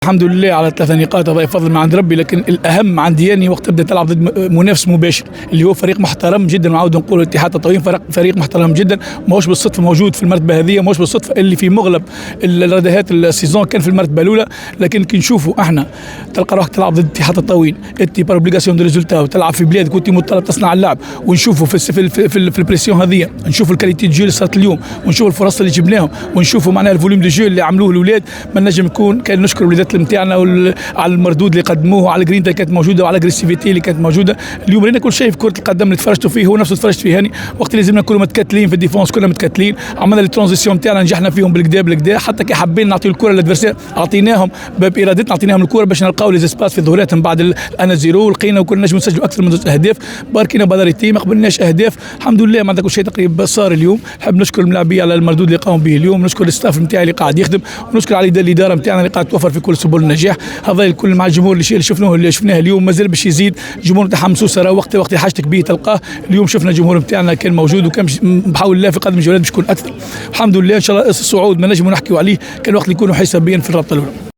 الحمد لله على 3 نقاط، هذا فضل من عند ربي. لكن الاهم عندي اني وقت تبدا تلعب ضد منافس مباشر اللي هو فريق محترم جدا، ونعاود نقول الاتحاد التطاوين فريق محترم جدا، ماهوش بالصدفه موجود في المرتبه هذه، ماهوش بالصدفه اللي في مغلب الردهات السيزون كان في المرتبه الاولى. لكن كي نشوفوا احنا تلقى روحك تلعب ضد الاتحاد التطاوين، انت بار اوبليغاسيون دو ريزولتا، وتلعب في بلادك وانت مطالب تصنع اللعب، ونشوفوا في البريسيون هذه، نشوفوا الكاليتي دو جو اللي صارت اليوم، ونشوفوا الفرص اللي جبناهم، ونشوفوا معناها الفوليوم دو جو اللي عملوه الاولاد. ما نجم يكون كان نشكر الولادات نتاعنا على المردود اللي قدموه، على الجرينتا اللي كانت موجوده، وعلى الاجريسيفيتي اللي كانت موجوده. اليوم رينا كل شيء في كره القدم اللي تفرجتوا فيه هو نفسه تفرجت فيه هاني، وقت اللي لازمنا نكونوا متكتلين في الديفونس، كنا متكتلين، عملنا الترانزيسيون نتاعنا نجحنا فيهم بالكدا، حتى كي حابين نعطيو الكره للادفيرسير اعطيناهم بارادتنا، اعطيناهم الكره باش نلقاو لي زيسباس في ظهوراتهم بعد الانا زيرو، لقينا وكنا نجموا نسجلوا اكثر من 2 اهداف، باركينا بلاريتي ما قبلناش اهداف. الحمد لله ما عندنا كل شيء تقريبا صار اليوم. نحب نشكر الملاعبيه على المردود اللي قاموا به اليوم، نشكر الستاف نتاعي اللي قاعد يخدم، ونشكر على الاداره نتاعنا اللي قاعد توفر في كل سبل النجاح. هذا الكل مع الجمهور اللي شفناه اليوم مازال باش يزيد. الجمهور تحمسوا سرا وقت حاجتك به تلقاه. اليوم شفنا الجمهور نتاعنا كان موجود، وكان بحول الله في قادم الجولات باش يكون اكثر. الحمد لله ان شاء الله الصعود ما نجموا نحكيوا عليه، كان وقت اللي يكونوا حسابيا في الرابطه الاولى.